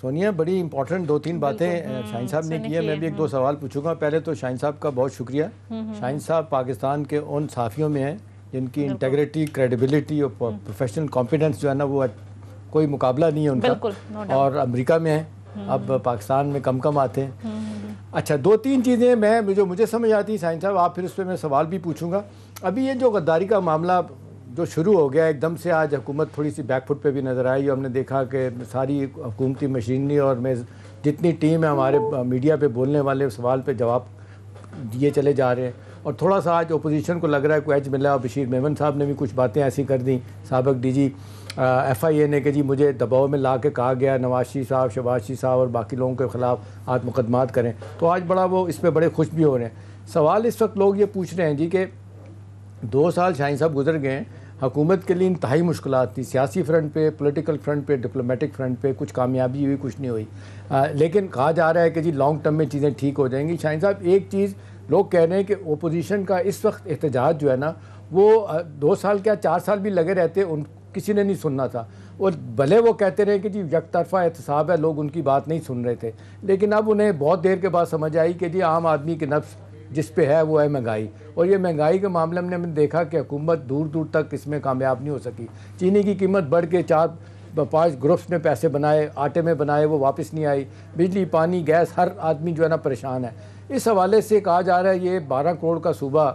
سونیا بڑی امپورٹنٹ 2-3 باتیں شاہین صاحب نے کی ہیں. میں بھی 1-2 سوال پوچھوں گا. پہلے تو شاہین صاحب کا بہت شکریہ. شاہین صاحب پاکستان کے ان صحافیوں میں ہیں جن کی انٹیگریٹی، کریڈیبلٹی اور پروفیشنل کانفیڈنس جو ہے نا وہ کوئی مقابلہ نہیں ہے ان کا. اور امریکہ میں ہیں، اب پاکستان میں کم آتے ہیں. اچھا 2-3 چیزیں جو مجھے سمجھ آتی ہیں شاہین صاحب، آپ پھر اس پہ میں سوال بھی پوچھوں گا. ابھی یہ جو غداری کا معاملہ جو شروع ہو گیا ایک دم سے، آج حکومت تھوڑی سی بیک فٹ پہ بھی نظر آئی. ہم نے دیکھا کہ ساری حکومتی مشینری اور میں جتنی ٹیم ہے ہمارے میڈیا پہ بولنے والے سوال پہ جواب دیے چلے جا رہے ہیں. اور تھوڑا سا آج اپوزیشن کو لگ رہا ہے کوئی ایج ملا. بشیر میمن صاحب نے بھی کچھ باتیں ایسی کر دیں، سابق ڈی جی ایف آئی اے نے، کہ جی مجھے دباؤ میں لا کے کہا گیا نواز شریف صاحب، شہباز شریف صاحب اور باقی لوگوں کے خلاف آپ مقدمات کریں. تو آج بڑا وہ اس پہ بڑے خوش بھی ہو رہے ہیں. سوال اس وقت لوگ یہ پوچھ رہے ہیں جی کہ 2 سال شاہین صاحب گزر گئے ہیں، حکومت کے لیے انتہائی مشکلات تھی، سیاسی فرنٹ پہ، پولیٹیکل فرنٹ پہ، ڈپلومیٹک فرنٹ پہ کچھ کامیابی ہوئی، کچھ نہیں ہوئی. لیکن کہا جا رہا ہے کہ جی لانگ ٹرم میں چیزیں ٹھیک ہو جائیں گی. شاہین صاحب ایک چیز لوگ کہہ رہے ہیں کہ اپوزیشن کا اس وقت احتجاج جو ہے نا وہ 2 سال کیا 4 سال بھی لگے رہتے کسی نے نہیں سننا تھا. اور بھلے وہ کہتے رہے کہ جی یک طرفہ احتساب ہے، لوگ ان کی بات نہیں سن رہے تھے، لیکن اب انہیں بہت دیر کے بعد سمجھ آئی کہ جی عام آدمی کے نفس جس پہ ہے وہ ہے مہنگائی. اور یہ مہنگائی کے معاملے میں ہم نے دیکھا کہ حکومت دور دور تک اس میں کامیاب نہیں ہو سکی. چینی کی قیمت بڑھ کے 4-5 گروپس میں پیسے بنائے، آٹے میں بنائے، وہ واپس نہیں آئی. بجلی، پانی، گیس، ہر آدمی جو ہے نا پریشان ہے. اس حوالے سے کہا جا رہا ہے یہ 12 کروڑ کا صوبہ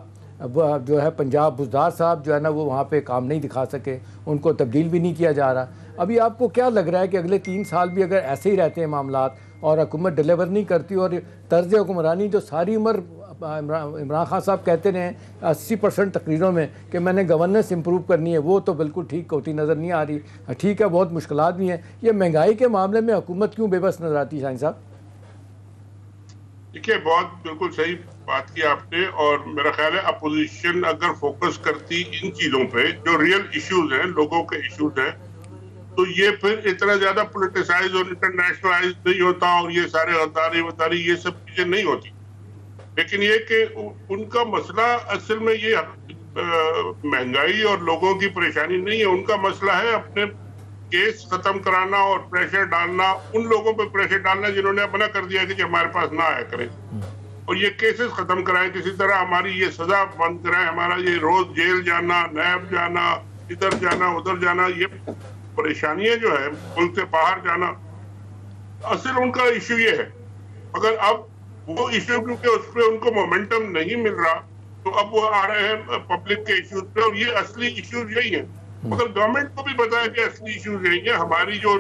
جو ہے پنجاب، بزدار صاحب جو ہے نا وہ وہاں پہ کام نہیں دکھا سکے، ان کو تبدیل بھی نہیں کیا جا رہا. ابھی آپ کو کیا لگ رہا ہے کہ اگلے 3 سال بھی اگر ایسے ہی رہتے ہیں معاملات اور حکومت ڈیلیور نہیں کرتی، اور طرز حکمرانی جو ساری عمر عمران خان صاحب کہتے رہے 80% تقریروں میں کہ میں نے گورننس امپروو کرنی ہے، وہ تو بالکل ٹھیک ہوتی نظر نہیں آ رہی. ٹھیک ہے بہت مشکلات بھی ہیں. یہ مہنگائی کے معاملے میں حکومت کیوں بے بس نظر آتی ہے شاہین صاحب؟ دیکھیے بہت بالکل صحیح بات کی آپ نے. اور میرا خیال ہے اپوزیشن اگر فوکس کرتی ان چیزوں پہ جو ریئل ایشوز ہیں، لوگوں کے ایشوز ہیں، تو یہ پھر اتنا زیادہ پولیٹیسائز اور انٹرنیشنلائز نہیں ہوتا، اور یہ سارے غداری یہ سب چیزیں نہیں ہوتی. لیکن یہ کہ ان کا مسئلہ اصل میں یہ مہنگائی اور لوگوں کی پریشانی نہیں ہے. ان کا مسئلہ ہے اپنے کیس ختم کرانا اور پریشر ڈالنا، ان لوگوں پہ پریشر ڈالنا جنہوں نے منع کر دیا کہ ہمارے پاس نہ آیا کریں، اور یہ کیسز ختم کرائیں، کسی طرح ہماری یہ سزا بند کرائیں، ہمارا یہ روز جیل جانا، نیب جانا، ادھر جانا ادھر جانا، یہ پریشانیاں جو ہے ملک سے باہر جانا، اصل ان کا ایشو یہ ہے. مگر اب وہ ایشو کیونکہ اس پہ ان کو مومنٹم نہیں مل رہا، تو اب وہ آ رہے ہیں پبلک کے ایشوز پہ، اور یہ اصلی ایشوز یہی ہیں. مگر گورنمنٹ کو بھی پتا ہے کہ اصلی ایشوز یہی ہیں. ہماری جو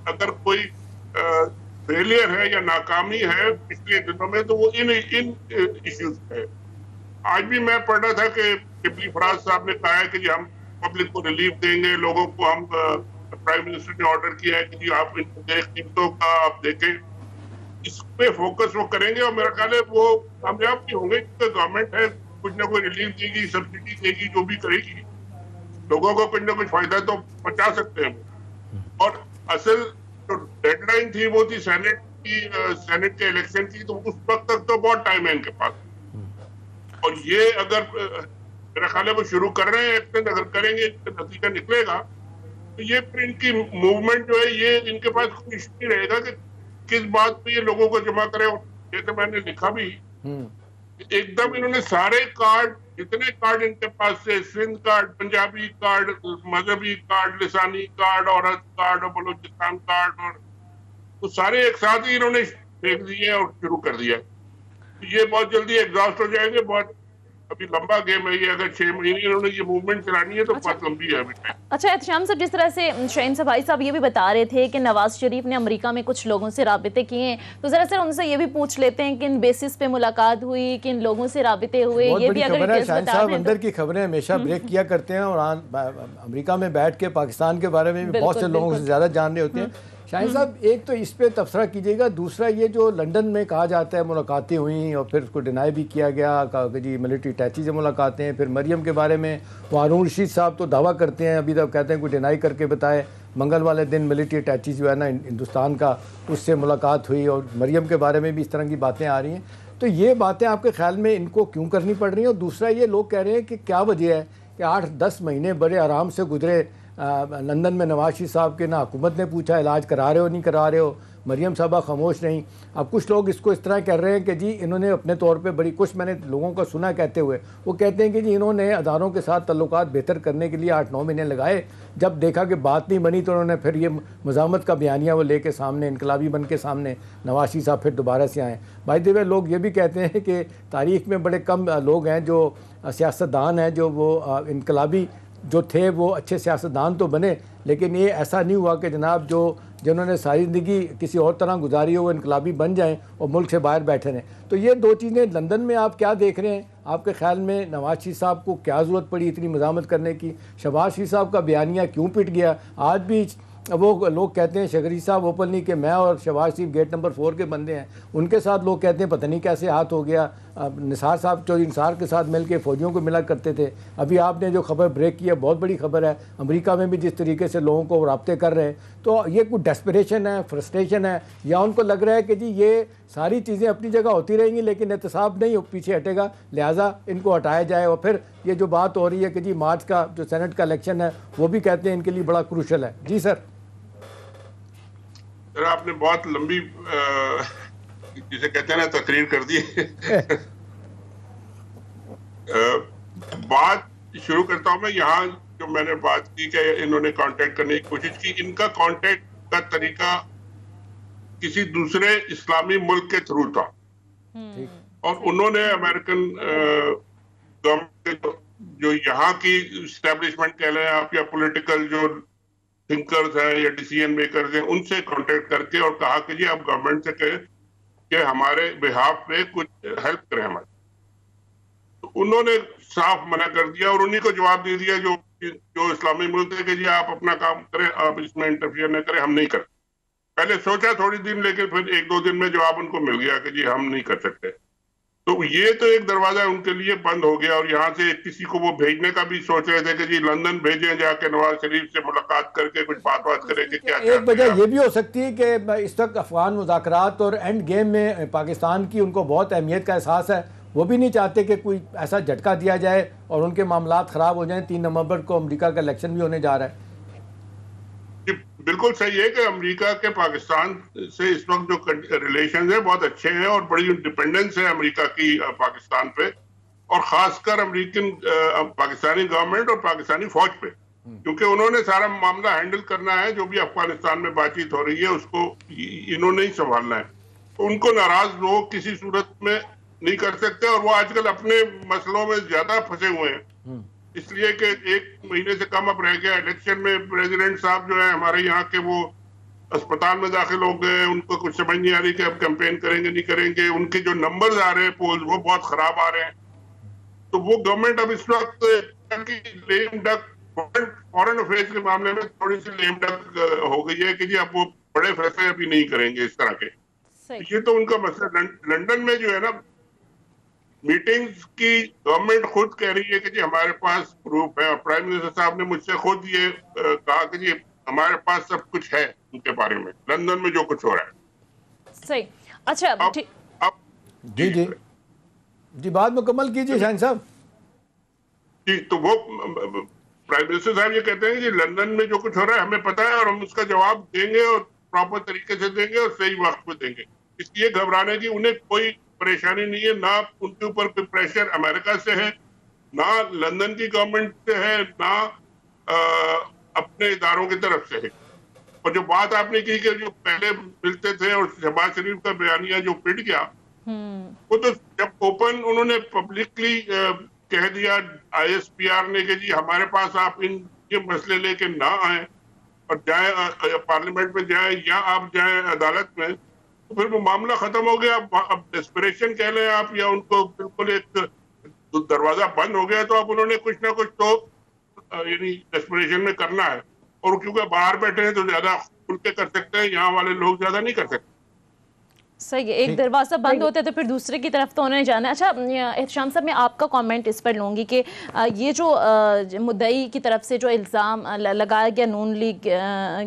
اگر کوئی فیلئر ہے یا ناکامی ہے پچھلے دنوں میں تو وہ ان ایشوز ہے. آج بھی میں پڑھ رہا تھا کہ شبلی فراز صاحب نے کہا ہے کہ جی ہم پبلک کو ریلیف دیں گے، لوگوں کو ہم پرائم منسٹر نے آرڈر کیا ہے کہ جی آپ قیمتوں کا آپ دیکھیں، اس پہ فوکس وہ کریں گے، اور میرا خیال ہے وہ کامیاب بھی ہوں گے، کیونکہ گورنمنٹ ہے کچھ نہ کوئی ریلیف دے گی، سبسڈی دے گی، جو بھی کرے گی، لوگوں کو کچھ نہ کچھ فائدہ تو پہنچا سکتے ہیں. اور اصل جو ڈیڈ لائن تھی وہ تھی سینٹ کے الیکشن کی، تو اس وقت تک تو بہت ٹائم ہے ان کے پاس. اور یہ اگر میرا خیال ہے وہ شروع کر رہے ہیں ایکشن، اگر کریں گے نتیجہ نکلے گا تو یہ پھر ان کی موومنٹ جو ہے یہ ان کے پاس کوئی ایشو نہیں رہے گا کہ کس بات پہ یہ لوگوں کو جمع کرے. جیسے میں نے لکھا بھی ایک دم انہوں نے سارے کارڈ، جتنے کارڈ ان کے پاس سے، سندھ کارڈ، پنجابی کارڈ، مذہبی کارڈ، لسانی کارڈ، عورت کارڈ اور بلوچستان کارڈ، اور وہ سارے ایک ساتھ ہی انہوں نے پھینک دیے اور شروع کر دیا. یہ بہت جلدی ایگزاسٹ ہو جائیں گے. بہت ابھی لمبا گیم ہے یہ، اگر 6 مہینے انہوں نے یہ موومنٹ چلانی ہے تو بہت لمبی ہے ابھی. اچھا احتشام صاحب، جس طرح سے شاہین صاحب بھائی صاحب یہ بھی بتا رہے تھے کہ نواز شریف نے امریکہ میں کچھ لوگوں سے رابطے کیے ہیں، تو ذرا ان سے یہ بھی پوچھ لیتے ہیں کہ ان بیسس پہ ملاقات ہوئی، کن لوگوں سے رابطے ہوئے، یہ بھی اگر ڈیٹیلز شاہین بتا صاحب دیں. اندر کی خبریں ہمیشہ بریک کیا کرتے ہیں، اور امریکہ میں بیٹھ کے پاکستان کے بارے میں بھی بہت سے لوگوں سے زیادہ جان رہے ہوتے ہیں. شاہین صاحب ایک تو اس پہ تبصرہ کیجیے گا، دوسرا یہ جو لنڈن میں کہا جاتا ہے ملاقاتیں ہوئیں اور پھر اس کو ڈینائی بھی کیا گیا کہ جی ملٹری اٹیچی سے ملاقاتیں ہیں. پھر مریم کے بارے میں ہارون رشید صاحب تو دعویٰ کرتے ہیں، ابھی تک کہتے ہیں کوئی ڈینائی کر کے بتائے، منگل والے دن ملٹری اٹیچی جو ہے نا ہندوستان کا اس سے ملاقات ہوئی، اور مریم کے بارے میں بھی اس طرح کی باتیں آ رہی ہیں. تو یہ باتیں آپ کے خیال میں ان کو کیوں کرنی پڑ رہی ہیں؟ اور دوسرا یہ لوگ کہہ رہے ہیں کہ کیا وجہ ہے کہ 8-10 مہینے بڑے آرام سے گزرے لندن میں نواز شریف صاحب کے، نہ حکومت نے پوچھا علاج کرا رہے ہو نہیں کرا رہے ہو، مریم صاحبہ خاموش رہیں. اب کچھ لوگ اس کو اس طرح کر رہے ہیں کہ جی انہوں نے اپنے طور پہ بڑی کچھ میں نے لوگوں کو سنا کہتے ہوئے, وہ کہتے ہیں کہ جی انہوں نے اداروں کے ساتھ تعلقات بہتر کرنے کے لیے 8-9 مہینے لگائے, جب دیکھا کہ بات نہیں بنی تو انہوں نے پھر یہ مزاحمت کا بیانیہ وہ لے کے سامنے, انقلابی بن کے سامنے نواز شریف صاحب پھر دوبارہ سے آئیں. بائی دی وے لوگ یہ بھی کہتے ہیں کہ تاریخ میں بڑے کم لوگ ہیں جو سیاستدان ہیں جو وہ انقلابی جو تھے وہ اچھے سیاستدان تو بنے, لیکن یہ ایسا نہیں ہوا کہ جناب جنہوں نے ساری زندگی کسی اور طرح گزاری ہو وہ انقلابی بن جائیں اور ملک سے باہر بیٹھے رہیں. تو یہ دو چیزیں لندن میں آپ کیا دیکھ رہے ہیں؟ آپ کے خیال میں نواز شریف صاحب کو کیا ضرورت پڑی اتنی مزاحمت کرنے کی؟ شہباز شریف صاحب کا بیانیہ کیوں پٹ گیا؟ آج بھی وہ لوگ کہتے ہیں شگری صاحب اوپنلی کہ میں اور شہباز شریف گیٹ نمبر 4 کے بندے ہیں, ان کے ساتھ لوگ کہتے ہیں پتہ نہیں کیسے ہاتھ ہو گیا. نثار صاحب چودھری نثار کے ساتھ مل کے فوجیوں کو ملا کرتے تھے. ابھی آپ نے جو خبر بریک کی ہے بہت بڑی خبر ہے, امریکہ میں بھی جس طریقے سے لوگوں کو رابطے کر رہے ہیں, تو یہ کوئی ڈیسپریشن ہے, فرسٹریشن ہے, یا ان کو لگ رہا ہے کہ جی یہ ساری چیزیں اپنی جگہ ہوتی رہیں گی لیکن احتساب نہیں پیچھے ہٹے گا, لہٰذا ان کو ہٹایا جائے. اور پھر یہ جو بات ہو رہی ہے کہ جی مارچ کا جو سینٹ کا الیکشن ہے وہ بھی کہتے ہیں ان کے لیے بڑا کروشل ہے. جی سر. آپ نے بہت لمبی جسے کہتے ہیں نا تقریر کر دی. بات شروع کرتا ہوں میں یہاں, جو میں نے بات کی کہ انہوں نے کانٹیکٹ کرنے کی کوشش کی, ان کا کانٹیکٹ کا طریقہ کسی دوسرے اسلامی ملک کے تھرو تھا, اور انہوں نے امریکن گورنمنٹ جو یہاں کی اسٹیبلشمنٹ کہہ لیں آپ, یا پولیٹیکل جو تھنکرز ہیں یا ڈیسیژن میکرز ہیں, ان سے کانٹیکٹ کر کے اور کہا کہ جی آپ گورنمنٹ سے کہیں کہ ہمارے بہاف پہ کچھ ہیلپ کریں ہماری. تو انہوں نے صاف منع کر دیا اور انہی کو جواب دے دیا جو اسلامی ملک تھے کہ جی آپ اپنا کام کریں, آپ اس میں انٹرفیئر نہ کریں, ہم نہیں کرتے. پہلے سوچا تھوڑی دن, لیکن پھر 1-2 دن میں جواب ان کو مل گیا کہ جی ہم نہیں کر سکتے. تو یہ تو ایک دروازہ ان کے لیے بند ہو گیا, اور یہاں سے کسی کو وہ بھیجنے کا بھی سوچ رہے تھے کہ جی لندن بھیجیں, جا کے نواز شریف سے ملاقات کر کے کچھ بات کریں کہ کیا. ایک وجہ یہ بھی ہو سکتی ہے کہ اس وقت افغان مذاکرات اور اینڈ گیم میں پاکستان کی ان کو بہت اہمیت کا احساس ہے, وہ بھی نہیں چاہتے کہ کوئی ایسا جھٹکا دیا جائے اور ان کے معاملات خراب ہو جائیں. 3 نومبر کو امریکہ کا الیکشن بھی ہونے جا رہا ہے. بالکل صحیح ہے کہ امریکہ کے پاکستان سے اس وقت جو ریلیشنز ہیں بہت اچھے ہیں, اور بڑی ڈیپینڈنس ہے امریکہ کی پاکستان پہ, اور خاص کر پاکستانی گورنمنٹ اور پاکستانی فوج پہ, کیونکہ انہوں نے سارا معاملہ ہینڈل کرنا ہے. جو بھی افغانستان میں بات چیت ہو رہی ہے اس کو انہوں نے ہی سنبھالنا ہے. تو ان کو ناراض لوگ کسی صورت میں نہیں کر سکتے, اور وہ آج کل اپنے مسئلوں میں زیادہ پھنسے ہوئے ہیں, اس لیے کہ 1 مہینے سے کم اب رہ گیا الیکشن میں. پریزیڈنٹ صاحب جو ہیں ہمارے یہاں کے, وہ اسپتال میں داخل ہو گئے, ان کو کچھ سمجھ نہیں آ رہی کہ اب کیمپین کریں گے نہیں کریں گے. ان کے جو نمبرز آ رہے ہیں پولز وہ بہت خراب آ رہے ہیں. تو وہ گورنمنٹ اب اس وقت لیم ڈک فورن افیئرز کے معاملے میں تھوڑی سی لیم ڈک ہو گئی ہے کہ جی اب وہ بڑے فیصلے ابھی نہیں کریں گے اس طرح کے. یہ تو ان کا مسئلہ. لندن میں جو ہے نا میٹنگز کی گورنمنٹ خود کہہ رہی ہے کہ جی ہمارے پاس پروف ہے, اور پرائم منسٹر صاحب نے مجھ سے خود یہ کہا کہ جی ہمارے پاس سب کچھ ہے ان کے بارے میں, لندن میں جو کچھ ہو رہا ہے. صحیح. اچھا جی بات مکمل کیجیے شاہین صاحب. جی تو وہ پرائم منسٹر صاحب یہ کہتے ہیں کہ جی لندن میں جو کچھ ہو رہا ہے ہمیں پتہ ہے, اور ہم اس کا جواب دیں گے اور پراپر طریقے سے دیں گے اور صحیح وقت پہ دیں گے. اس لیے گھبرانے کی انہیں کوئی پریشانی نہیں ہے, نہ ان کے اوپر کوئی پریشر امریکہ سے ہے, نہ لندن کی گورنمنٹ سے ہے, نہ اپنے اداروں کی طرف سے ہے. اور جو بات آپ نے کی کہ جو پہلے ملتے تھے اور شہباز شریف کا بیانیہ جو پٹ گیا, وہ تو جب اوپن انہوں نے پبلکلی کہہ دیا ISPR نے کہ جی ہمارے پاس آپ یہ مسئلے لے کے نہ آئیں اور جائیں پارلیمنٹ میں جائیں یا آپ جائیں عدالت میں, تو پھر وہ معاملہ ختم ہو گیا. اب ڈیسپریشن کہہ لیں آپ, یا ان کو بالکل ایک دروازہ بند ہو گیا, تو اب انہوں نے کچھ نہ کچھ تو یعنی ڈیسپریشن میں کرنا ہے. اور کیونکہ باہر بیٹھے ہیں تو زیادہ کھل کے کر سکتے ہیں, یہاں والے لوگ زیادہ نہیں کر سکتے. صحیح ہے, ایک دروازہ بند ہوتا ہے تو پھر دوسرے کی طرف تو انہیں جانا ہے. اچھا احتشام صاحب, میں آپ کا کامنٹ اس پر لوں گی کہ یہ جو مدعی کی طرف سے جو الزام لگایا گیا نون لیگ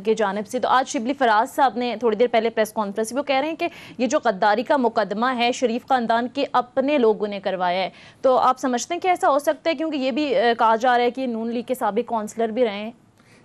کے جانب سے, تو آج شبلی فراز صاحب نے تھوڑی دیر پہلے پریس کانفرنس وہ کہہ رہے ہیں کہ یہ جو غداری کا مقدمہ ہے شریف خاندان کے اپنے لوگوں نے کروایا ہے. تو آپ سمجھتے ہیں کہ ایسا ہو سکتا ہے, کیونکہ یہ بھی کہا جا رہا ہے کہ نون لیگ کے سابق کونسلر بھی رہے ہیں.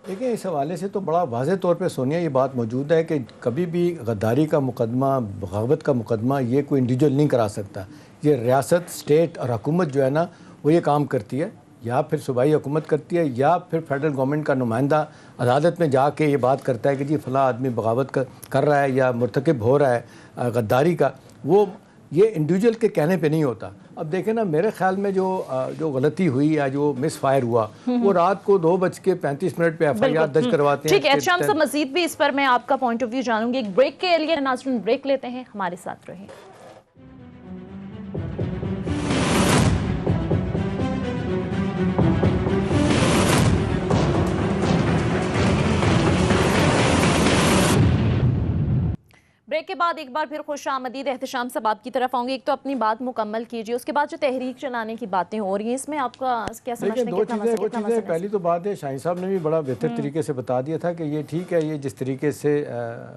دیکھیں اس حوالے سے تو بڑا واضح طور پہ سونیا یہ بات موجود ہے کہ کبھی بھی غداری کا مقدمہ، بغاوت کا مقدمہ یہ کوئی انڈیویجول نہیں کرا سکتا. یہ ریاست، اسٹیٹ اور حکومت جو ہے نا وہ یہ کام کرتی ہے، یا پھر صوبائی حکومت کرتی ہے یا پھر فیڈرل گورنمنٹ کا نمائندہ عدالت میں جا کے یہ بات کرتا ہے کہ جی فلاں آدمی بغاوت کر رہا ہے یا مرتکب ہو رہا ہے غداری کا. وہ یہ انڈیویجول کے کہنے پہ نہیں ہوتا. اب دیکھیں نا، میرے خیال میں جو غلطی ہوئی یا جو مس فائر ہوا وہ رات کو 2:35 پہ FIR درج کرواتے ہیں. ٹھیک ہے احتشام صاحب، مزید بھی اس پر میں آپ کا پوائنٹ آف ویو جانوں گی. ایک بریک کے لیے ناظرین بریک لیتے ہیں، ہمارے ساتھ رہیں. بریک کے بعد ایک بار پھر خوش آمدید. احتشام صاحب آپ کی طرف آؤں گی. ایک تو اپنی بات مکمل کیجیے، اس کے بعد جو تحریک چلانے کی باتیں ہو رہی ہیں اس میں آپ کا کیا سمجھتے ہیں؟ دو چیزیں پہلی تو بات ہے، شاہین صاحب نے بھی بڑا بہتر طریقے سے بتا دیا تھا کہ یہ ٹھیک ہے، یہ جس طریقے سے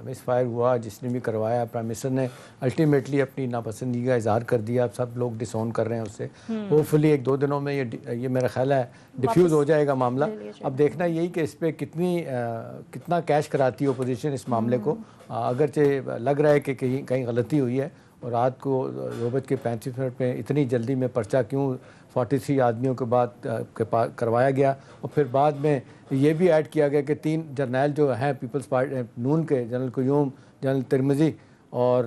مس فائر ہوا، جس نے بھی کروایا، پرائم منسٹر نے الٹیمیٹلی اپنی ناپسندگی کا اظہار کر دیا. اب سب لوگ ڈس اون کر رہے ہیں اس سے. ہوپ فلی 1-2 دنوں میں یہ میرا خیال ہے ڈیفیوز ہو جائے گا معاملہ. اب دیکھنا یہی کہ اس پہ کتنا کیش کراتی ہے اپوزیشن اس معاملے کو. اگرچہ لگ رہا ہے کہ کہیں غلطی ہوئی ہے، اور رات کو 2:35 پہ اتنی جلدی میں پرچہ کیوں 43 آدمیوں کے بعد کروایا گیا. اور پھر بعد میں یہ بھی ایڈ کیا گیا کہ 3 جرنیل جو ہیں پیپلز پارٹی نون کے، جنرل قیوم، جنرل ترمذی اور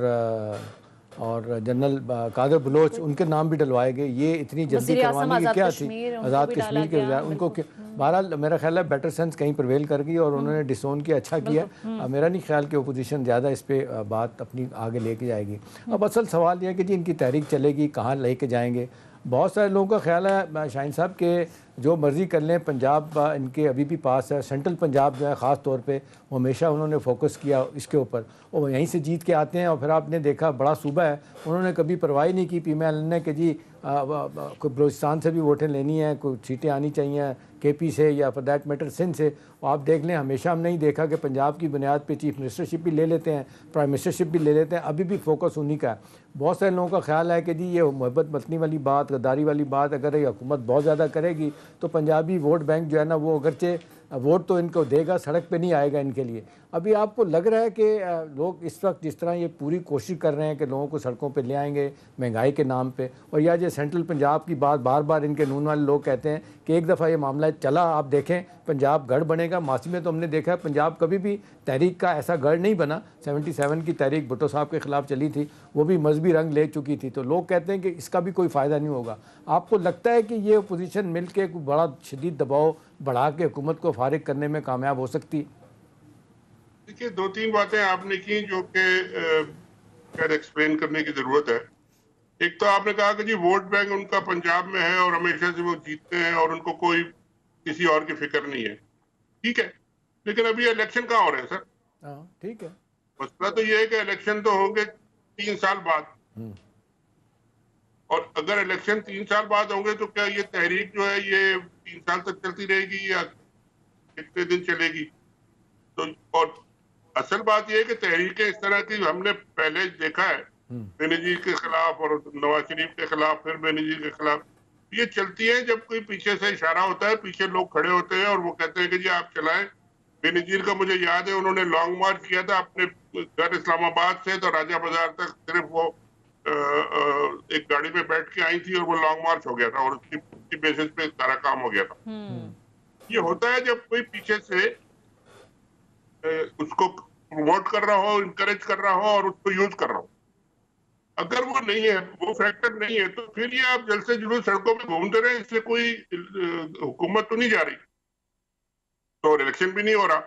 جنرل قادر بلوچ، ان کے نام بھی ڈلوائے گئے. یہ اتنی جلدی کروانے کی کیا تھی؟ آزاد کشمیر کے ان کو بہرحال میرا خیال ہے بیٹر سینس کہیں پرویل کر گئی اور انہوں نے ڈس اون کیا، اچھا کیا. میرا نہیں خیال کہ اپوزیشن زیادہ اس پہ بات اپنی آگے لے کے جائے گی. اب اصل سوال یہ ہے کہ جی ان کی تحریک چلے گی، کہاں لے کے جائیں گے؟ بہت سارے لوگوں کا خیال ہے شاہین صاحب کہ جو مرضی کر لیں، پنجاب ان کے ابھی بھی پاس ہے. سینٹرل پنجاب جو ہے خاص طور پہ وہ ہمیشہ انہوں نے فوکس کیا اس کے اوپر، اور یہیں سے جیت کے آتے ہیں. اور پھر آپ نے دیکھا بڑا صوبہ ہے، انہوں نے کبھی پرواہ نہیں کی PML نے کہ جی کوئی بلوچستان سے بھی ووٹیں لینی ہیں، کوئی سیٹیں آنی چاہیے KP سے یا فار دیٹ میٹر سندھ سے. آپ دیکھ لیں ہمیشہ ہم نہیں دیکھا کہ پنجاب کی بنیاد پہ چیف منسٹرشپ بھی لے لیتے ہیں، پرائم منسٹرشپ بھی لے لیتے ہیں. ابھی بھی فوکس انہی کا ہے. بہت سارے لوگوں کا خیال ہے کہ جی یہ محبت متنی والی بات، غداری والی بات اگر یہ حکومت بہت زیادہ کرے گی تو پنجابی ووٹ بینک جو ہے نا وہ اگرچہ ووٹ تو ان کو دے گا، سڑک پہ نہیں آئے گا ان کے لیے. ابھی آپ کو لگ رہا ہے کہ لوگ اس وقت جس طرح یہ پوری کوشش کر رہے ہیں کہ لوگوں کو سڑکوں پہ لے آئیں گے مہنگائی کے نام پہ، اور یا جو سینٹرل پنجاب کی بات بار بار ان کے نون والے لوگ کہتے ہیں کہ ایک دفعہ یہ معاملہ چلا، آپ دیکھیں پنجاب گڑھ بنے گا. ماضی میں تو ہم نے دیکھا ہے پنجاب کبھی بھی تحریک کا ایسا گڑھ نہیں بنا. 77 کی تحریک بھٹو صاحب کے خلاف چلی تھی، وہ بھی مذہبی رنگ لے چکی تھی. تو لوگ کہتے ہیں کہ اس کا بھی کوئی فائدہ نہیں ہوگا. آپ کو لگتا ہے کہ یہ اپوزیشن مل کے کوئی بڑا شدید دباؤ بڑھا کے حکومت کو فارغ کرنے میں کامیاب ہو سکتی؟ دیکھیے 2-3 باتیں آپ نے کی جو کہ خیر ایکسپلین کرنے کی ضرورت ہے. ایک تو آپ نے کہا کہ جی ووٹ بینک ان کا پنجاب میں ہے اور ہمیشہ سے وہ جیتتے ہیں اور ان کو کوئی کسی اور کی فکر نہیں ہے. ٹھیک ہے، لیکن ابھی الیکشن کہاں ہو رہے ہیں سر؟ ٹھیک ہے، مسئلہ تو یہ ہے کہ الیکشن تو ہوں گے 3 سال بعد، اور اگر الیکشن 3 سال بعد ہوں گے تو کیا یہ تحریک جو ہے یہ 3 سال تک چلتی رہے گی یا کتنے دن چلے گی؟ تو اور اصل بات یہ ہے کہ تحریکیں اس طرح کی ہم نے پہلے دیکھا ہے، بے نظیر کے خلاف اور نواز شریف کے خلاف، پھر بے نظیر کے خلاف. یہ چلتی ہے جب کوئی پیچھے سے اشارہ ہوتا ہے، پیچھے لوگ کھڑے ہوتے ہیں اور وہ کہتے ہیں کہ جی آپ چلائیں. بے نظیر کا مجھے یاد ہے انہوں نے لانگ مارچ کیا تھا اپنے گھر اسلام آباد سے تو راجہ بازار تک، صرف وہ ایک گاڑی پہ بیٹھ کے آئی تھی اور وہ لانگ مارچ ہو گیا تھا اور اس کی بیسس پہ سارا کام ہو گیا تھا. یہ ہوتا ہے جب کوئی پیچھے سے اس کو پروموٹ کر رہا ہو، انکریج کر رہا ہو اور اس کو یوز کر رہا ہو. اگر وہ نہیں ہے، وہ فیکٹر نہیں ہے، تو پھر یہ آپ جلسے جلوس سڑکوں پہ گھومتے رہے، اس سے کوئی حکومت تو نہیں جا رہی تو الیکشن بھی نہیں ہو رہا.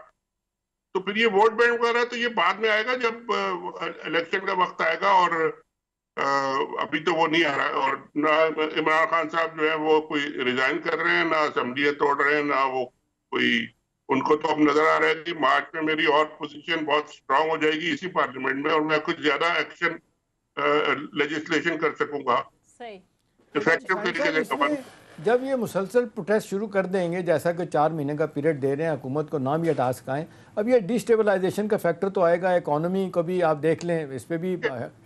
تو پھر یہ ووٹ بینک وغیرہ تو یہ بعد میں آئے گا جب الیکشن کا وقت آئے گا. اور ابھی تو وہ نہیں آ رہا، اور نہ عمران خان صاحب جو ہے وہ کوئی ریزائن کر رہے ہیں، نہ اسمبلیاں توڑ رہے ہیں، نہ وہ کوئی، ان کو تو اب نظر آ رہا ہے کہ مارچ میں میری اور پوزیشن بہت سٹرانگ ہو جائے گی اسی پارلیمنٹ میں اور میں کچھ زیادہ ایکشن لیجسلیشن کر سکوں گا افیکٹو طریقے سے. جب یہ مسلسل پروٹیسٹ شروع کر دیں گے، جیسا کہ 4 مہینے کا پیریڈ دے رہے ہیں حکومت کو، نہ بھی ہٹا سکائیں، اب یہ ڈی اسٹیبلائزیشن کا فیکٹر تو آئے گا. اکانومی کو بھی آپ دیکھ لیں، اس پہ بھی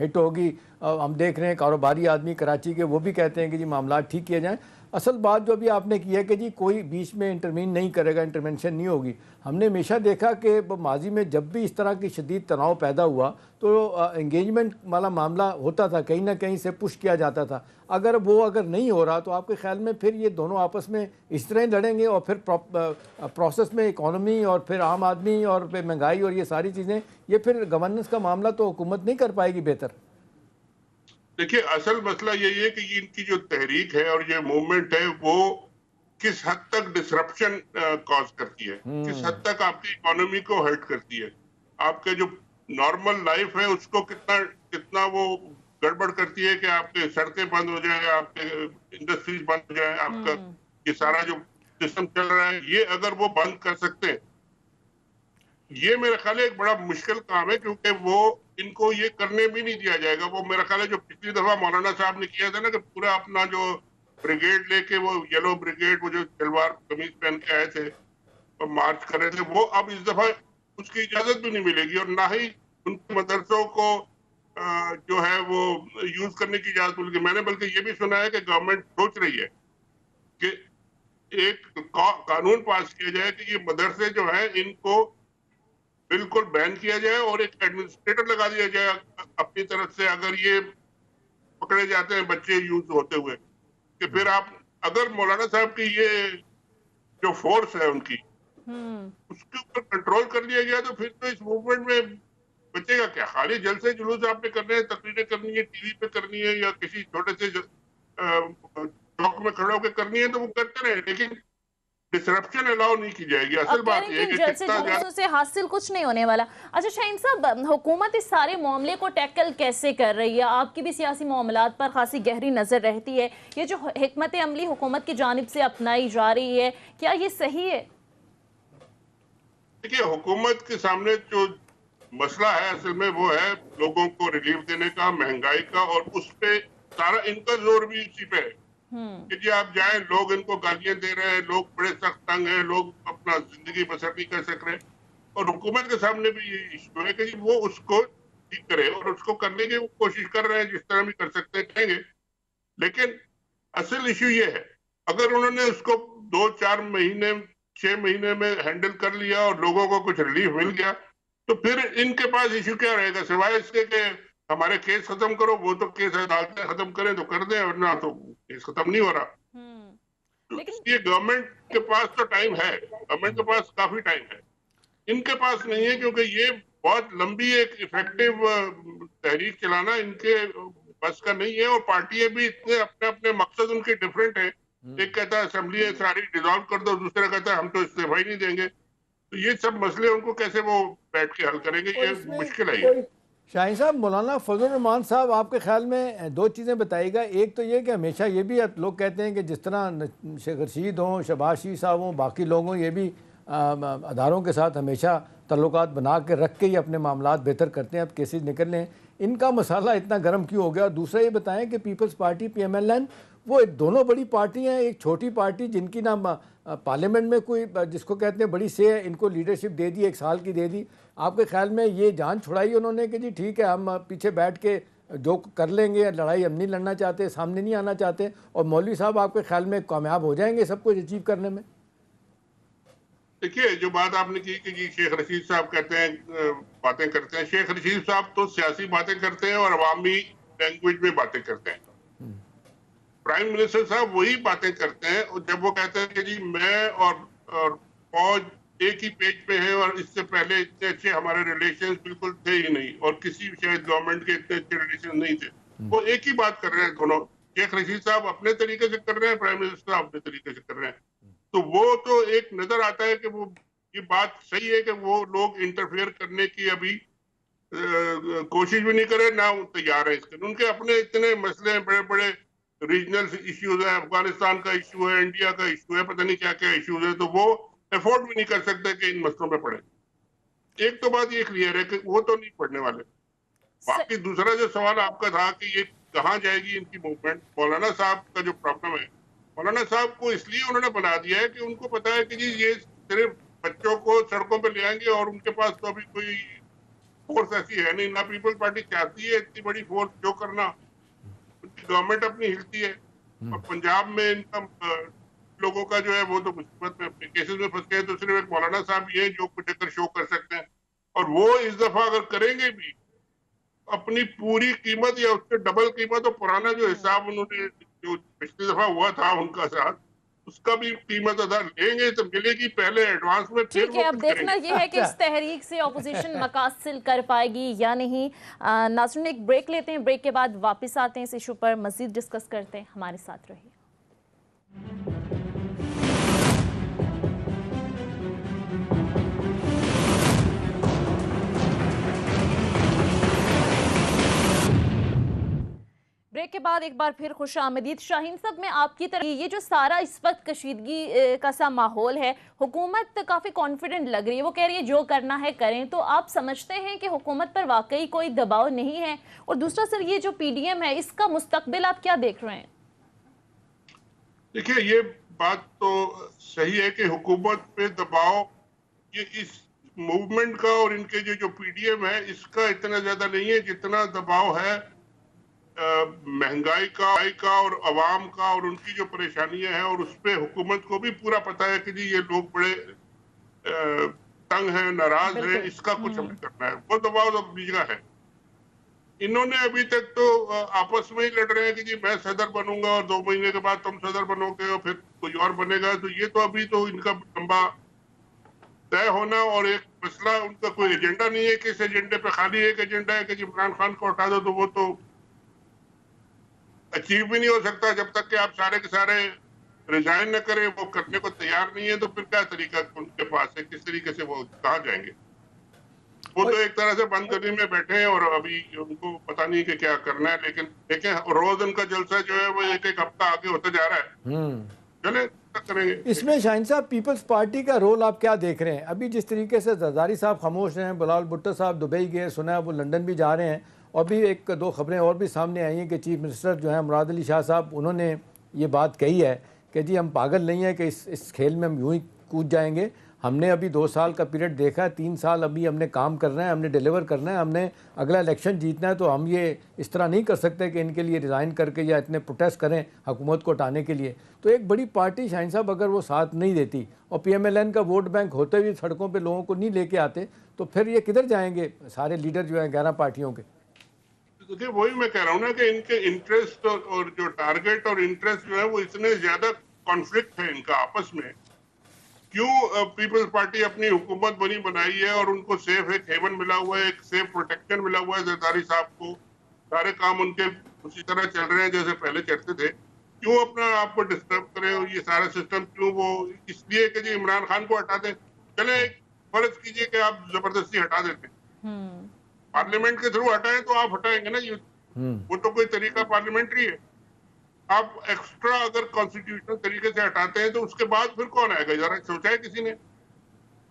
ہٹ ہوگی. ہم دیکھ رہے ہیں کاروباری آدمی کراچی کے، وہ بھی کہتے ہیں کہ جی معاملات ٹھیک کیے جائیں. اصل بات جو ابھی آپ نے کی ہے کہ جی کوئی بیچ میں انٹرمین نہیں کرے گا، انٹرمینشن نہیں ہوگی. ہم نے ہمیشہ دیکھا کہ ماضی میں جب بھی اس طرح کی شدید تناؤ پیدا ہوا تو انگیجمنٹ والا معاملہ ہوتا تھا، کہیں نہ کہیں سے پش کیا جاتا تھا. اگر نہیں ہو رہا تو آپ کے خیال میں پھر یہ دونوں آپس میں اس طرح لڑیں گے اور پھر پروسیس میں اکانومی اور پھر عام آدمی اور پھر مہنگائی اور یہ ساری چیزیں، یہ پھر گورننس کا معاملہ تو حکومت نہیں کر پائے گی بہتر. دیکھیے اصل مسئلہ یہی ہے کہ ان کی جو تحریک ہے اور یہ موومنٹ ہے وہ کس حد تک ڈسرپشن کاز کرتی ہے، کس حد تک آپ کی اکانومی کو ہرٹ کرتی ہے، آپ کے جو نارمل لائف ہے اس کو کتنا وہ گڑبڑ کرتی ہے کہ آپ کے سڑکیں بند ہو جائیں، آپ کے انڈسٹریز بند ہو جائیں، آپ کا یہ سارا جو سسٹم چل رہا ہے یہ اگر وہ بند کر سکتے ہیں، یہ میرا خیال ہے ایک بڑا مشکل کام ہے، کیونکہ وہ ان کو یہ کرنے بھی نہیں دیا جائے گا. وہ میرا خیال ہے جو پچھلی دفعہ مولانا صاحب نے کیا تھا نا کہ پورا اپنا جو بریگیڈ لے کے، وہ یلو بریگیڈ، وہ جو شلوار قمیض پہن کے آئے تھے اور مارچ کر رہے تھے، وہ اب اس دفعہ اس کی اجازت بھی نہیں ملے گی، اور نہ ہی ان کے مدرسوں کو جو ہے وہ یوز کرنے کی اجازت ملے گی. میں نے بلکہ یہ بھی سنا ہے کہ گورنمنٹ سوچ رہی ہے کہ ایک قانون پاس کیا جائے کہ یہ مدرسے جو ہیں ان کو بالکل بین کیا جائے اور ایک ایڈمنسٹریٹر لگا دیا جائے اپنی طرف سے، اگر یہ پکڑے جاتے ہیں بچے یوز ہوتے ہوئے، کہ پھر آپ اگر مولانا صاحب کی یہ جو فورس ہے ان کی اس کے اوپر کنٹرول کر لیا گیا تو پھر تو اس موومنٹ میں بچے گا کیا. خالی جلسے جلوس آپ نے کرنے ہیں، تقریریں کرنی ہے، ٹی وی پہ کرنی ہے یا کسی چھوٹے سے چوک میں کھڑے ہو کے کرنی ہے تو وہ کرتے رہے، لیکن ڈسرپشن الاؤ نہیں کی جائے گی. اصل بات یہ ہے کہ جلسے کتنا جلوسوں سے حاصل کچھ نہیں ہونے والا. اچھا شاہین صاحب، حکومت اس سارے معاملے کو ٹیکل کیسے کر رہی ہے؟ آپ کی بھی سیاسی معاملات پر خاصی گہری نظر رہتی ہے. یہ جو حکمت عملی حکومت کی جانب سے اپنائی جا رہی ہے، کیا یہ صحیح ہے؟ دیکھیے حکومت کے سامنے جو مسئلہ ہے اصل میں وہ ہے لوگوں کو ریلیف دینے کا، مہنگائی کا، اور اس پہ سارا ان کا زور بھی اسی پہ ہے کہ جی آپ جائیں، لوگ ان کو گالیاں دے رہے ہیں، لوگ بڑے سخت تنگ ہیں، لوگ اپنا زندگی بسر نہیں کر سک رہے، اور حکومت کے سامنے بھی یہ ایشو ہے کہ جی وہ اس کو ٹھیک کرے، اور اس کو کرنے کی وہ کوشش کر رہے ہیں، جس طرح بھی کر سکتے ہیں کریں گے. لیکن اصل ایشو یہ ہے اگر انہوں نے اس کو 2-4 مہینے 6 مہینے میں ہینڈل کر لیا اور لوگوں کو کچھ ریلیف مل گیا تو پھر ان کے پاس ایشو کیا رہے گا سوائے اس کے کہ ہمارے کیس ختم کرو. وہ تو کیس عدالتیں ختم کریں تو کر دیں، ورنہ تو کیس ختم نہیں ہو رہا. اس لیے گورنمنٹ کے پاس تو ٹائم ہے، گورنمنٹ کے پاس کافی ٹائم ہے، ان کے پاس نہیں ہے، کیونکہ یہ بہت لمبی ایک ایفیکٹو تحریک چلانا ان کے بس کا نہیں ہے. اور پارٹیاں بھی اتنے اپنے اپنے مقصد ان کے ڈیفرنٹ ہیں. ایک کہتا ہے اسمبلی ساری ڈیزالو کر دو، دوسرا کہتا ہے ہم تو استعفا ہی نہیں دیں گے. تو یہ سب مسئلے ان کو کیسے وہ بیٹھ کے حل کریں گے، یہ مشکل ہے. یہ شاہین صاحب، مولانا فضل الرحمان صاحب آپ کے خیال میں 2 چیزیں بتائیے گا. ایک تو یہ کہ ہمیشہ یہ بھی لوگ کہتے ہیں کہ جس طرح شیخ رشید ہوں، شہباز شریف صاحب ہوں، باقی لوگ ہوں، یہ بھی اداروں کے ساتھ ہمیشہ تعلقات بنا کے رکھ کے ہی اپنے معاملات بہتر کرتے ہیں. اب کیسز نکل رہے ہیں، ان کا مسئلہ اتنا گرم کیوں ہو گیا؟ اور دوسرا یہ بتائیں کہ پیپلز پارٹی PMLN وہ دونوں بڑی پارٹی ہیں، ایک چھوٹی پارٹی جن کی نہ پارلیمنٹ میں کوئی جس کو کہتے ہیں بڑی سے ہے، ان کو لیڈرشپ دے دی، 1 سال کی دے دی. آپ کے خیال میں یہ جان چھڑائی انہوں نے کہ جی ٹھیک ہے ہم پیچھے بیٹھ کے جو کر لیں گے، لڑائی ہم نہیں لڑنا چاہتے، سامنے نہیں آنا چاہتے، اور مولوی صاحب آپ کے خیال میں کامیاب ہو جائیں گے سب کچھ اچیو کرنے میں؟ دیکھیے جو بات آپ نے کی کہ جی شیخ رشید صاحب کہتے ہیں باتیں کرتے ہیں، شیخ رشید صاحب تو سیاسی باتیں کرتے ہیں اور عوامی لینگویج میں باتیں کرتے ہیں. پرائم منسٹر صاحب وہی باتیں کرتے ہیں جب وہ کہتے ہیں کہ جی میں اور فوج ایک ہی پیج پہ ہیں، اور اس سے پہلے اتنے اچھے ہمارے ریلیشنز بالکل تھے ہی نہیں، اور کسی شاید گورنمنٹ کے اتنے اچھے ریلیشن نہیں تھے. وہ ایک ہی بات کر رہے ہیں دونوں. شیخ رشید صاحب اپنے طریقے سے کر رہے ہیں، پرائم منسٹر صاحب اپنے طریقے سے کر رہے ہیں. تو وہ تو ایک نظر آتا ہے کہ وہ یہ بات صحیح ہے کہ وہ لوگ انٹرفیئر کرنے کی ابھی کوشش بھی نہیں کرے، نہ تیار ہے اس کے. ان کے اپنے اتنے مسئلے ہیں، بڑے بڑے ریجنل ایشوز ہیں، افغانستان کا ایشو ہے، انڈیا کا ایشو ہے، پتہ نہیں کیا کیا ایشوز ہیں، تو وہ افورڈ بھی نہیں کر سکتے کہ ان مسئلوں پہ پڑے. ایک تو بات یہ کلیئر ہے کہ وہ تو نہیں پڑھنے والے. باقی دوسرا جو سوال آپ کا تھا کہ یہ کہاں جائے گی ان کی موومنٹ، مولانا صاحب کا جو پرابلم ہے، مولانا صاحب کو اس لیے انہوں نے بنا دیا ہے کہ ان کو پتا ہے کہ جی یہ صرف بچوں کو سڑکوں پہ لے آئیں گے، اور ان کے پاس تو ابھی کوئی فورس ایسی ہے نہیں، نہ پیپل پارٹی چاہتی ہے اتنی بڑی فورس جو کرنا. ان کی گورنمنٹ اپنی ہلتی ہے، اور پنجاب میں ان کا لوگوں کا جو ہے وہ تو مصیبت میں اپنے کیسز میں پھنس گئے. تو صرف ایک مولانا صاحب یہ جو کچھ اگر شو کر سکتے ہیں, اور وہ اس دفعہ اگر کریں گے بھی اپنی پوری قیمت یا اس سے ڈبل قیمت, اور پرانا جو حساب انہوں نے جو پچھلی دفعہ ہوا تھا ان کا ساتھ, اس کا بھی قیمت ادا لیں گے تو ملے گی پہلے ایڈوانس میں, پھر ٹھیک ہے. وہ اب کچھ کریں دیکھنا گے. یہ ہے کہ اس تحریک سے اپوزیشن مقاصد حاصل کر پائے گی یا نہیں. ناظرین ایک بریک لیتے ہیں, بریک کے بعد واپس آتے ہیں, اس ایشو پر مزید ڈسکس کرتے ہیں. ہمارے ساتھ رہیے. بریک کے بعد ایک بار پھر خوش آمدید. شاہین صاحب, میں آپ کی طرح یہ جو سارا اس وقت کشیدگی کا سا ماحول ہے, حکومت کافی کانفیڈنٹ لگ رہی ہے, وہ کہہ رہی ہے جو کرنا ہے کریں, تو آپ سمجھتے ہیں کہ حکومت پر واقعی کوئی دباؤ نہیں ہے؟ اور دوسرا سر, یہ جو پی ڈی ایم ہے اس کا مستقبل آپ کیا دیکھ رہے ہیں؟ دیکھیے یہ بات تو صحیح ہے کہ حکومت پہ دباؤ یہ اس موومنٹ کا اور ان کے جو پی ڈی ایم ہے اس کا اتنا زیادہ نہیں ہے جتنا دباؤ ہے مہنگائی کا اور عوام کا, اور ان کی جو پریشانیاں ہیں, اور اس پہ حکومت کو بھی پورا پتا ہے کہ جی یہ لوگ بڑے تنگ ہیں, ناراض ہیں, اس کا کچھ ہمیں کرنا ہے. وہ دباؤ تو اپنی جگہ ہے. انہوں نے ابھی تک تو آپس میں ہی لڑ رہے ہیں کہ جی میں صدر بنوں گا اور 2 مہینے کے بعد تم صدر بنو گے اور پھر کوئی اور بنے گا. تو یہ تو ابھی تو ان کا لمبا طے ہونا, اور ایک مسئلہ ان کا کوئی ایجنڈا نہیں ہے کہ اس ایجنڈے پہ خالی ایک ایجنڈا ہے کہ جی عمران خان کو ہٹا دو, تو وہ تو اچیو بھی نہیں ہو سکتا جب تک کہ آپ سارے کے سارے ریزائن نہ کریں. وہ کرنے کو تیار نہیں ہے, تو پھر کیا طریقہ ان کے پاس ہے, کس طریقے سے وہ کہاں جائیں گے؟ وہ تو ایک طرح سے بند گلی میں بیٹھے ہیں اور ابھی ان کو پتا نہیں کہ کیا کرنا ہے. لیکن دیکھیں روز ان کا جلسہ جو ہے وہ ایک ہفتہ آگے ہوتا جا رہا ہے. چلیں کریں گے. اس میں شاہین صاحب پیپلز پارٹی کا رول آپ کیا دیکھ رہے ہیں؟ ابھی جس طریقے سے زرداری صاحب خاموش ہیں, بلاول بھٹو صاحب دبئی گئے, سنا ہے وہ لندن بھی جا رہے ہیں, اور بھی 1-2 خبریں اور بھی سامنے آئی ہیں کہ چیف منسٹر جو ہیں مراد علی شاہ صاحب, انہوں نے یہ بات کہی ہے کہ جی ہم پاگل نہیں ہیں کہ اس کھیل میں ہم یوں ہی کود جائیں گے. ہم نے ابھی 2 سال کا پیریڈ دیکھا ہے, 3 سال ابھی ہم نے کام کرنا ہے, ہم نے ڈیلیور کرنا ہے, ہم نے اگلا الیکشن جیتنا ہے. تو ہم یہ اس طرح نہیں کر سکتے کہ ان کے لیے ریزائن کر کے یا اتنے پروٹیسٹ کریں حکومت کو ہٹانے کے لیے. تو ایک بڑی پارٹی شاہین صاحب اگر وہ ساتھ نہیں دیتی اور پی ایم ایل این کا ووٹ بینک ہوتے ہوئے سڑکوں پہ لوگوں کو نہیں لے کے آتے, تو پھر یہ کدھر جائیں گے سارے لیڈر جو ہیں 11 پارٹیوں کے؟ دیکھیں وہی میں کہہ رہا ہوں نا کہ ان کے انٹرسٹ اور جو ٹارگٹ اور انٹرسٹ جو ہے وہ اتنے زیادہ کانفلکٹ ہے ان کا آپس میں. کیوں پیپلز پارٹی اپنی حکومت بنائی ہے اور ان کو سیف ایک ہیون ملا ہوا ہے, ایک سیف پروٹیکشن ملا ہوا ہے زرداری صاحب کو, سارے کام ان کے اسی طرح چل رہے ہیں جیسے پہلے چلتے تھے. کیوں اپنا آپ کو ڈسٹرب کریں, اور یہ سارا سسٹم کیوں وہ اس لیے کہ جی عمران خان کو ہٹا دیں. چلے فرض کیجئے کہ آپ زبردستی ہٹا دیتے ہیں, پارلیمنٹ کے تھرو ہٹائیں تو آپ ہٹائیں گے نا, وہ تو کوئی طریقہ پارلیمنٹری ہے. آپ ایکسٹرا اگر کانسٹیٹیوشنل طریقے سے ہٹاتے ہیں تو اس کے بعد پھر کون آئے گا؟ ذرا سوچا ہے کسی نے؟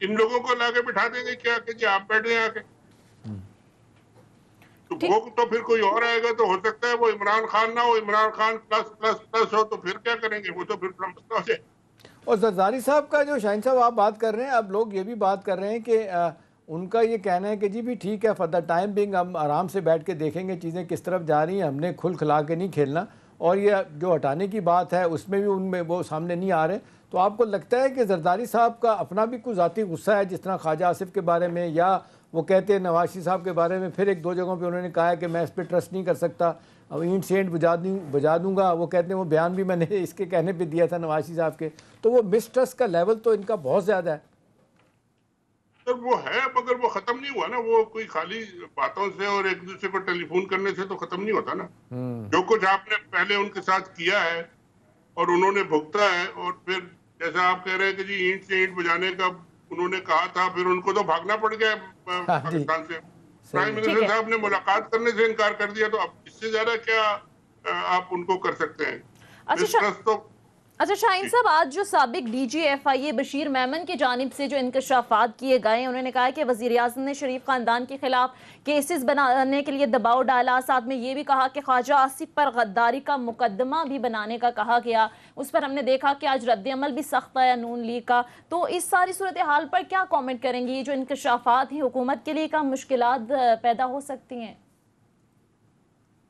ان لوگوں کو لا کے بٹھا دیں گے کیا کہ جی آپ بیٹھے آ کے, تو وہ تو پھر کوئی اور آئے گا. تو ہو سکتا ہے وہ عمران خان نہ ہو, Imran Khan plus plus plus ہو, تو پھر کیا کریں گے؟ وہ تو پھر مسئلہ ہو جائے. اور زرداری صاحب کا جو شاہین صاحب آپ بات کر رہے ہیں, اب لوگ یہ بھی بات کر رہے ہیں کہ ان کا یہ کہنا ہے کہ جی بھی ٹھیک ہے, فار دا ٹائم بینگ ہم آرام سے بیٹھ کے دیکھیں گے چیزیں کس طرف جا رہی ہیں, ہم نے کھل کھلا کے نہیں کھیلنا. اور یہ جو ہٹانے کی بات ہے اس میں بھی ان میں وہ سامنے نہیں آ رہے. تو آپ کو لگتا ہے کہ زرداری صاحب کا اپنا بھی کوئی ذاتی غصہ ہے, جس طرح خواجہ آصف کے بارے میں, یا وہ کہتے ہیں نواز شریف صاحب کے بارے میں پھر 1-2 جگہوں پہ انہوں نے کہا ہے کہ میں اس پہ ٹرسٹ نہیں کر سکتا, اینٹ سینٹ بجا دوں گا. وہ کہتے ہیں وہ بیان بھی میں نے اس کے کہنے پہ دیا تھا نواز شریف صاحب کے. تو وہ مسٹرسٹ کا لیول تو ان کا بہت زیادہ ہے. وہ ہے مگر وہ ختم نہیں ہوا نا. وہ کوئی خالی باتوں سے اور ایک دوسرے کو ٹیلی فون کرنے سے تو ختم نہیں ہوتا نا. جو کچھ آپ نے پہلے ان کے ساتھ کیا ہے اور انہوں نے بھگتا ہے, اور پھر جیسا آپ کہہ رہے ہیں کہ جی اینٹ سے اینٹ بجانے کا انہوں نے کہا تھا, پھر ان کو تو بھاگنا پڑ گیا پاکستان سے. پرائم منسٹر صاحب نے ملاقات کرنے سے انکار کر دیا, تو اب اس سے زیادہ کیا آپ ان کو کر سکتے ہیں؟ اچھا شاہین صاحب, آج جو سابق ڈی جی ایف آئی اے بشیر میمن کی جانب سے جو انکشافات کیے گئے, انہوں نے کہا کہ وزیر اعظم نے شریف خاندان کے خلاف کیسز بنانے کے لیے دباؤ ڈالا. ساتھ میں یہ بھی کہا کہ خواجہ آصف پر غداری کا مقدمہ بھی بنانے کا کہا گیا. اس پر ہم نے دیکھا کہ آج رد عمل بھی سخت آیا نون لیگ کا. تو اس ساری صورتحال پر کیا کامنٹ کریں گے؟ یہ جو انکشافات ہیں حکومت کے لیے کیا مشکلات پیدا ہو سکتی ہیں؟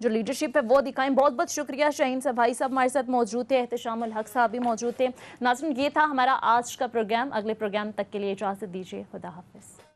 جو لیڈرشپ ہے وہ دکھائیں۔ بہت بہت شکریہ شاہین صاحب، بھائی صاحب ہمارے ساتھ موجود تھے، احتشام الحق صاحب بھی موجود تھے۔ ناظرین یہ تھا ہمارا آج کا پروگرام، اگلے پروگرام تک کے لیے اجازت دیجیے، خدا حافظ۔